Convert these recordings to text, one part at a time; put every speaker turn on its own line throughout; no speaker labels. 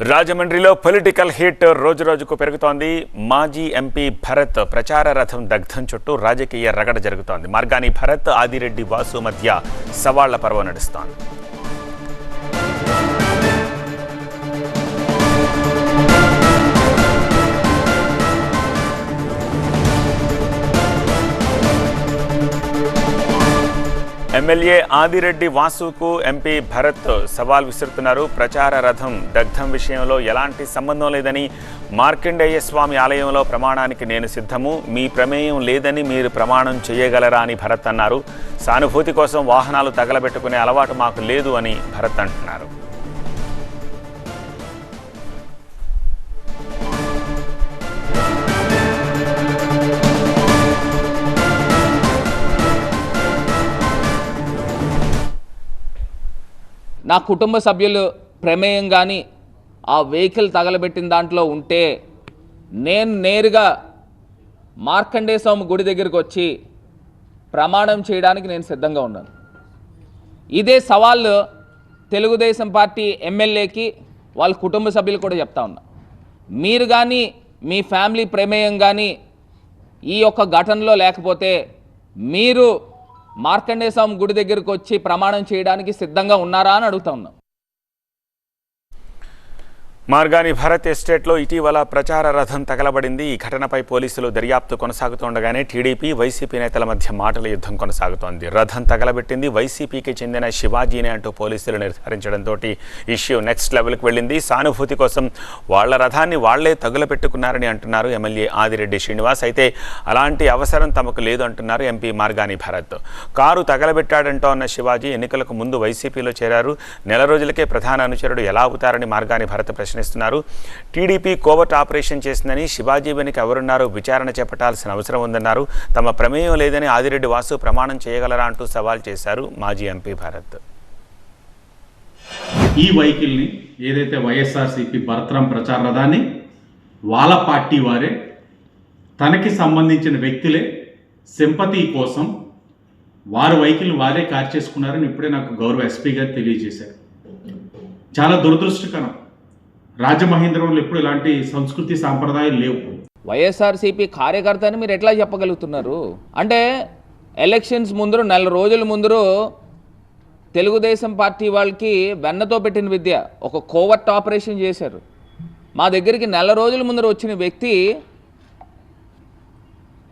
రాజమండ్రిలో political hit రోజురోజుకు పెరుగుతోంది. మాజీ ఎంపీ భరత్ ప్రచార రథం దగ్ధం చుట్టూ రాజకీయ రగడ జరుగుతోంది. మార్గాని భరత్, ఆదిరెడ్డి వాసు మధ్య సవాళ్ల పర్వం నడుస్తోంది. ఎమ్మెల్యే ఆదిరెడ్డి వాసుకు ఎంపీ భరత్ సవాల్ విసురుతున్నారు. ప్రచార రథం దగ్ధం విషయంలో ఎలాంటి సంబంధం లేదని, మార్కండేయ స్వామి ఆలయంలో ప్రమాణానికి నేను సిద్ధము, మీ ప్రమేయం లేదని మీరు ప్రమాణం చేయగలరా అని భరత్ అన్నారు. సానుభూతి కోసం వాహనాలు తగలబెట్టుకునే అలవాటు మాకు లేదు అని భరత్ అంటున్నారు.
నా కుటుంబ సభ్యులు ప్రమేయం కానీ ఆ వెహికల్ తగలబెట్టిన దాంట్లో ఉంటే నేను నేరుగా మార్కండేయ స్వామి గుడి దగ్గరికి వచ్చి ప్రమాణం చేయడానికి నేను సిద్ధంగా ఉన్నాను. ఇదే సవాళ్ళు తెలుగుదేశం పార్టీ ఎమ్మెల్యేకి వాళ్ళ కుటుంబ సభ్యులు కూడా చెప్తా ఉన్నా. మీరు కానీ మీ ఫ్యామిలీ ప్రమేయం కానీ ఈ యొక్క ఘటనలో లేకపోతే మీరు మార్కండేయ స్వామి గుడి దగ్గరకు వచ్చి ప్రమాణం చేయడానికి సిద్ధంగా ఉన్నారా అని అడుగుతా ఉన్నాం.
మార్గాని భరత్ ఎస్టేట్లో ఇటీవల ప్రచార రథం తగలబడింది. ఈ ఘటనపై పోలీసులు దర్యాప్తు కొనసాగుతుండగానే టీడీపీ, వైసీపీ నేతల మధ్య మాటల యుద్ధం కొనసాగుతోంది. రథం తగలబెట్టింది వైసీపీకి చెందిన శివాజీనే అంటూ పోలీసులు నిర్ధారించడంతో ఇష్యూ నెక్స్ట్ లెవెల్కి వెళ్ళింది. సానుభూతి కోసం వాళ్ల రథాన్ని వాళ్లే తగులపెట్టుకున్నారని అంటున్నారు ఎమ్మెల్యే ఆదిరెడ్డి శ్రీనివాస్. అయితే అలాంటి అవసరం తమకు లేదు అంటున్నారు ఎంపీ మార్గాని భరత్. కారు తగలబెట్టాడంటూ అన్న శివాజీ ఎన్నికలకు ముందు వైసీపీలో చేరారు. నెల రోజులకే ప్రధాన అనుచరుడు ఎలా అవుతారని మార్గాని భరత్ ప్రశ్నిస్తున్నారు. టీడీపీ కోవర్ట్ ఆపరేషన్ చేసిందని, శివాజీ వెనుక ఎవరున్నారో విచారణ చేపట్టాల్సిన అవసరం ఉందన్నారు. తమ ప్రమేయం లేదని ఆదిరెడ్డి వాసు ప్రమాణం చేయగలరా అంటూ సవాల్ చేశారు మాజీ ఎంపీ భరత్.
ఈ వెహికల్ని ఏదైతే వైఎస్ఆర్సీపీ భరత్రాం ప్రచార రథాన్ని వాళ్ళ పార్టీ వారే, తనకి సంబంధించిన వ్యక్తులే సింపతి కోసం వారి వెహికల్ వారే కార్ చేసుకున్నారని ఇప్పుడే నాకు గౌరవ ఎస్పీ గారు తెలియజేశారు. చాలా దురదృష్టకరం. రాజమహేంద్రవరంలో ఎప్పుడు ఇలాంటి సంస్కృతి సాంప్రదాయాలు లేవు.
వైఎస్ఆర్సీపీ కార్యకర్త అని మీరు ఎట్లా చెప్పగలుగుతున్నారు? అంటే ఎలక్షన్స్ ముందర నెల రోజుల ముందర తెలుగుదేశం పార్టీ వాళ్ళకి వెన్నతో పెట్టిన విద్య ఒక కోవర్ట్ ఆపరేషన్ చేశారు. మా దగ్గరికి నెల రోజుల ముందర వచ్చిన వ్యక్తి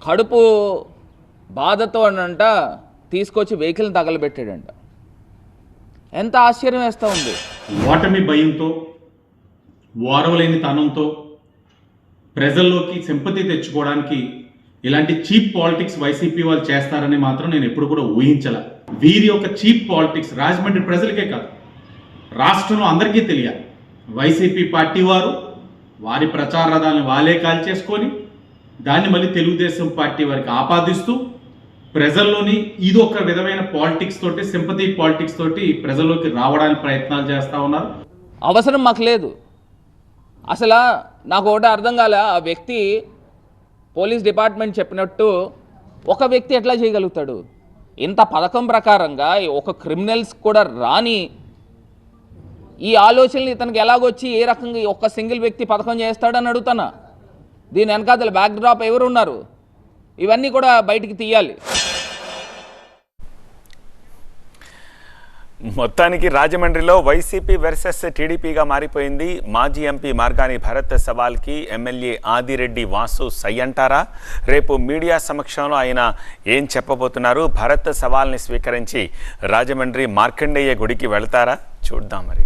కడుపు బాధతో అనంట తీసుకొచ్చి వెహికల్ని తగలబెట్టాడంట. ఎంత ఆశ్చర్యం వేస్తూ ఉంది.
ఓటమి భయంతో, ఓరవలేని తనంతో ప్రజల్లోకి సింపతి తెచ్చుకోవడానికి ఇలాంటి చీప్ పాలిటిక్స్ వైసీపీ వాళ్ళు చేస్తారని మాత్రం నేను ఎప్పుడు కూడా ఊహించలే. వీరి యొక్క చీప్ పాలిటిక్స్ రాజమండ్రి ప్రజలకే కాదు, రాష్ట్రంలో అందరికీ తెలియాలి. వైసీపీ పార్టీ వారు వారి ప్రచార రథాలను వాళ్ళే కాల్చేసుకొని దాన్ని మళ్ళీ తెలుగుదేశం పార్టీ వారికి ఆపాదిస్తూ ప్రజల్లోని ఇది ఒక విధమైన పాలిటిక్స్ తోటి, సింపతి పాలిటిక్స్ తోటి ప్రజల్లోకి రావడానికి ప్రయత్నాలు చేస్తూ ఉన్నారు.
అవసరం మాకు లేదు. అసలు నాకు ఒకటి అర్థం కాలే, ఆ వ్యక్తి పోలీస్ డిపార్ట్మెంట్ చెప్పినట్టు ఒక వ్యక్తి ఎట్లా చేయగలుగుతాడు? ఇంత పథకం ప్రకారంగా ఒక క్రిమినల్స్ కూడా రాని ఈ ఆలోచనలు ఇతనికి ఎలాగొచ్చి ఏ రకంగా ఒక సింగిల్ వ్యక్తి పథకం చేస్తాడని అడుగుతానా. దీని వెనకాల బ్యాక్ డ్రాప్ ఎవరున్నారు? ఇవన్నీ కూడా బయటికి తీయాలి.
మొత్తానికి రాజమండ్రిలో వైసీపీ వర్సెస్ టీడీపీగా మారిపోయింది. మాజీ ఎంపీ మార్గాని భరత్ సవాల్కి ఎమ్మెల్యే ఆదిరెడ్డి వాసు సై అంటారా? రేపు మీడియా సమక్షంలో ఆయన ఏం చెప్పబోతున్నారు? భరత్ సవాల్ని స్వీకరించి రాజమండ్రి మార్కండేయ గుడికి వెళ్తారా? చూద్దాం మరి.